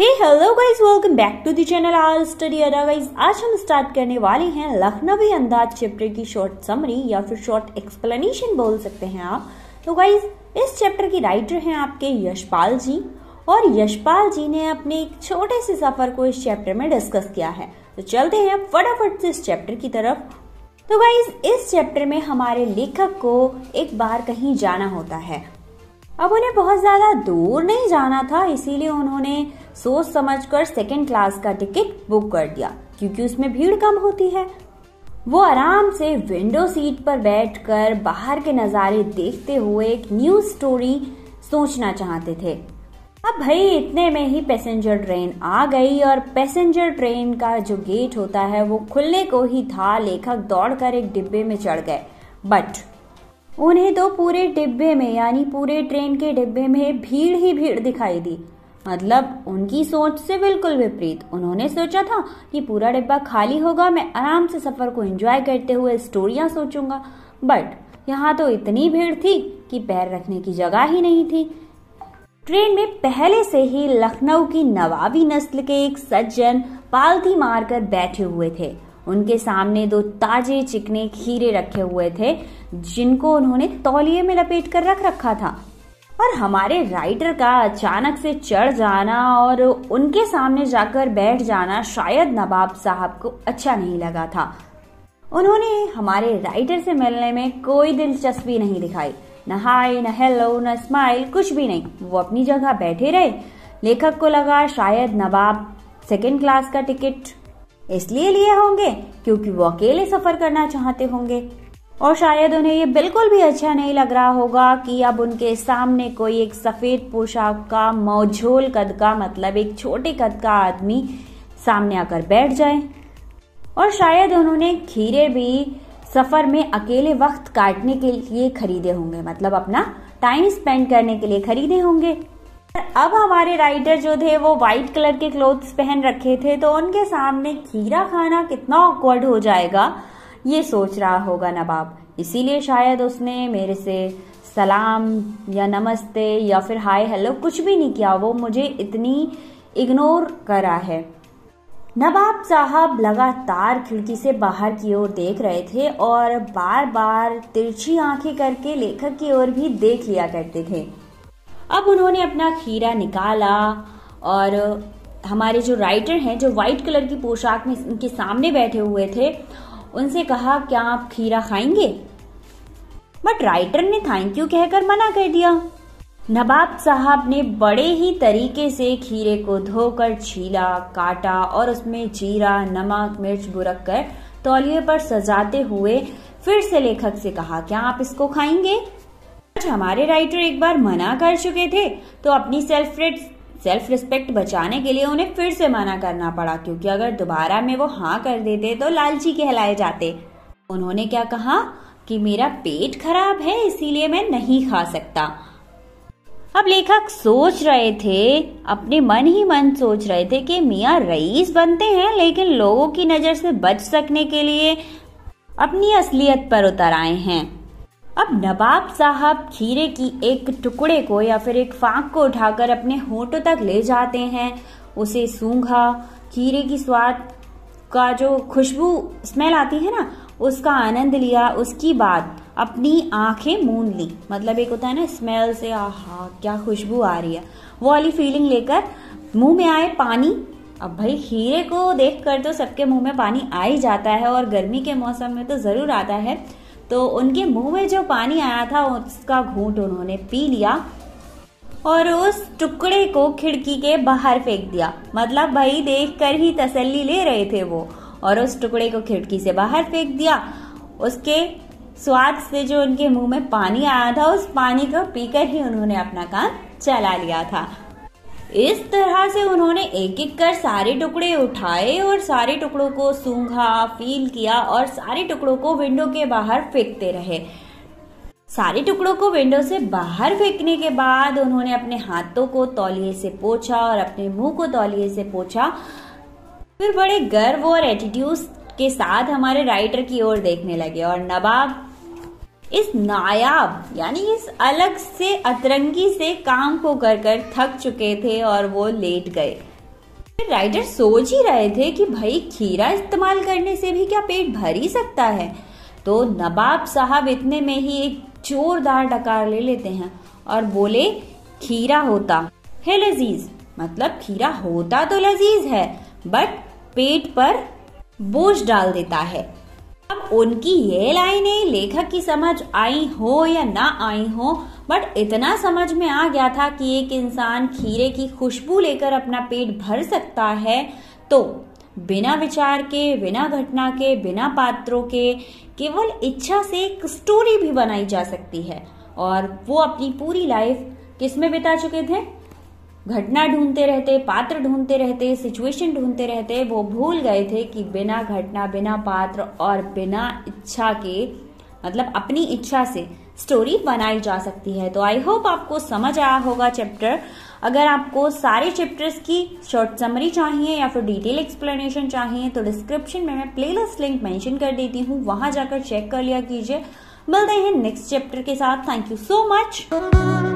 Hey hello guys, welcome back to the channel our study Adda. Guys, आज हम start करने वाले हैं लखनवी अंदाज चैप्टर की शॉर्ट समरी या फिर शॉर्ट एक्सप्लेनेशन बोल सकते हैं आप। तो गाइस, इस चैप्टर की राइटर हैं आपके यशपाल जी, और यशपाल जी ने अपने एक छोटे से सफर को इस चैप्टर में डिस्कस किया है। तो चलते हैं फटाफट से इस चैप्टर की तरफ। तो गाइस, इस चैप्टर में हमारे लेखक को एक बार कहीं जाना होता है। अब उन्हें बहुत ज्यादा दूर नहीं जाना था, इसीलिए उन्होंने सोच समझकर सेकंड क्लास का टिकट बुक कर दिया, क्योंकि उसमें भीड़ कम होती है। वो आराम से विंडो सीट पर बैठकर बाहर के नजारे देखते हुए एक न्यू स्टोरी सोचना चाहते थे। अब भाई इतने में ही पैसेंजर ट्रेन आ गई, और पैसेंजर ट्रेन का जो गेट होता है वो खुलने को ही था। लेखक दौड़कर एक डिब्बे में चढ़ गए, बट उन्हें तो पूरे डिब्बे में यानी पूरे ट्रेन के डिब्बे में भीड़ ही भीड़ दिखाई दी। मतलब उनकी सोच से बिल्कुल विपरीत। उन्होंने सोचा था कि पूरा डिब्बा खाली होगा, मैं आराम से सफर को एंजॉय करते हुए स्टोरियां सोचूंगा, बट यहाँ तो इतनी भीड़ थी कि पैर रखने की जगह ही नहीं थी। ट्रेन में पहले से ही लखनऊ की नवाबी नस्ल के एक सज्जन पालथी मारकर बैठे हुए थे। उनके सामने दो ताजे चिकने खीरे रखे हुए थे, जिनको उन्होंने तौलिए में लपेट कर रख रखा था। और हमारे राइटर का अचानक से चढ़ जाना और उनके सामने जाकर बैठ जाना शायद नवाब साहब को अच्छा नहीं लगा था। उन्होंने हमारे राइटर से मिलने में कोई दिलचस्पी नहीं दिखाई, न हाय, न हेलो, न स्माइल, कुछ भी नहीं। वो अपनी जगह बैठे रहे। लेखक को लगा शायद नवाब सेकंड क्लास का टिकट इसलिए लिए होंगे क्योंकि वो अकेले सफर करना चाहते होंगे, और शायद उन्हें ये बिल्कुल भी अच्छा नहीं लग रहा होगा कि अब उनके सामने कोई एक सफेद पोशाक का मौझोल कद का, मतलब एक छोटे कद का आदमी सामने आकर बैठ जाए। और शायद उन्होंने खीरे भी सफर में अकेले वक्त काटने के लिए खरीदे होंगे, मतलब अपना टाइम स्पेंड करने के लिए खरीदे होंगे। अब हमारे राइटर जो थे वो व्हाइट कलर के क्लोथ्स पहन रखे थे, तो उनके सामने खीरा खाना कितना ऑकवर्ड हो जाएगा ये सोच रहा होगा नवाब। इसीलिए शायद उसने मेरे से सलाम या नमस्ते या फिर हाय हेलो कुछ भी नहीं किया। वो मुझे इतनी इग्नोर करा है। नवाब साहब लगातार खिड़की से बाहर की ओर देख रहे थे और बार बार तिरछी आंखें करके लेखक की ओर भी देख लिया करते थे। अब उन्होंने अपना खीरा निकाला और हमारे जो राइटर हैं, जो व्हाइट कलर की पोशाक में उनके सामने बैठे हुए थे, उनसे कहा, क्या आप खीरा खाएंगे? बट राइटर ने थैंक यू कहकर मना कर दिया। नवाब साहब ने बड़े ही तरीके से खीरे को धोकर छीला, काटा और उसमें जीरा, नमक, मिर्च बुरक कर तौलिए पर सजाते हुए फिर से लेखक से कहा, क्या आप इसको खाएंगे? हमारे राइटर एक बार मना कर चुके थे, तो अपनी सेल्फ रिस्पेक्ट बचाने के लिए उन्हें फिर से मना करना पड़ा, क्योंकि अगर दोबारा में वो हाँ कर देते तो लालची कहलाए जाते। उन्होंने क्या कहा कि मेरा पेट खराब है इसीलिए मैं नहीं खा सकता। अब लेखक सोच रहे थे, अपने मन ही मन सोच रहे थे कि मियाँ रईस बनते हैं, लेकिन लोगों की नजर से बच सकने के लिए अपनी असलियत पर उतर आए हैं। अब नवाब साहब खीरे की एक टुकड़े को या फिर एक फांक को उठाकर अपने होठों तक ले जाते हैं, उसे सूंघा, खीरे की स्वाद का जो खुशबू स्मेल आती है ना, उसका आनंद लिया। उसकी बाद अपनी आंखें मूंद ली, मतलब एक होता है ना स्मेल से आहा क्या खुशबू आ रही है, वो वाली फीलिंग लेकर मुंह में आए पानी। अब भाई खीरे को देखकर तो सबके मुंह में पानी आ ही जाता है, और गर्मी के मौसम में तो जरूर आता है। तो उनके मुंह में जो पानी आया था उसका घूंट उन्होंने पी लिया और उस टुकड़े को खिड़की के बाहर फेंक दिया। मतलब भाई देखकर ही तसल्ली ले रहे थे वो, और उस टुकड़े को खिड़की से बाहर फेंक दिया। उसके स्वाद से जो उनके मुंह में पानी आया था, उस पानी को पीकर ही उन्होंने अपना काम चला लिया था। इस तरह से उन्होंने एक एक कर सारे टुकड़े उठाए और सारे टुकड़ों को सूंघा, फील किया और सारे टुकड़ों को विंडो के बाहर फेंकते रहे। सारे टुकड़ों को विंडो से बाहर फेंकने के बाद उन्होंने अपने हाथों को तौलिए से पोंछा और अपने मुंह को तौलिए से पोंछा। फिर बड़े गर्व और एटीट्यूड के साथ हमारे राइटर की ओर देखने लगे, और नवाब इस नायाब यानी इस अलग से अतरंगी से काम को कर कर थक चुके थे और वो लेट गए। राइटर सोच ही रहे थे कि भाई खीरा इस्तेमाल करने से भी क्या पेट भर ही सकता है। तो नवाब साहब इतने में ही एक जोरदार डकार ले लेते हैं और बोले, खीरा होता है लजीज, मतलब खीरा होता तो लजीज है बट पेट पर बोझ डाल देता है। अब उनकी ये लाइनें लेखक की समझ आई हो या ना आई हो, बट इतना समझ में आ गया था कि एक इंसान खीरे की खुशबू लेकर अपना पेट भर सकता है तो बिना विचार के, बिना घटना के, बिना पात्रों के, केवल इच्छा से एक स्टोरी भी बनाई जा सकती है। और वो अपनी पूरी लाइफ किसमें बिता चुके थे? घटना ढूंढते रहते, पात्र ढूंढते रहते, सिचुएशन ढूंढते रहते। वो भूल गए थे कि बिना घटना, बिना पात्र और बिना इच्छा के, मतलब अपनी इच्छा से स्टोरी बनाई जा सकती है। तो आई होप आपको समझ आया होगा चैप्टर। अगर आपको सारे चैप्टर्स की शॉर्ट समरी चाहिए या फिर डिटेल एक्सप्लेनेशन चाहिए तो डिस्क्रिप्शन में मैं प्लेलिस्ट लिंक मेंशन कर देती हूँ, वहां जाकर चेक कर लिया कीजिए। मिलते हैं नेक्स्ट चैप्टर के साथ। Thank you so much.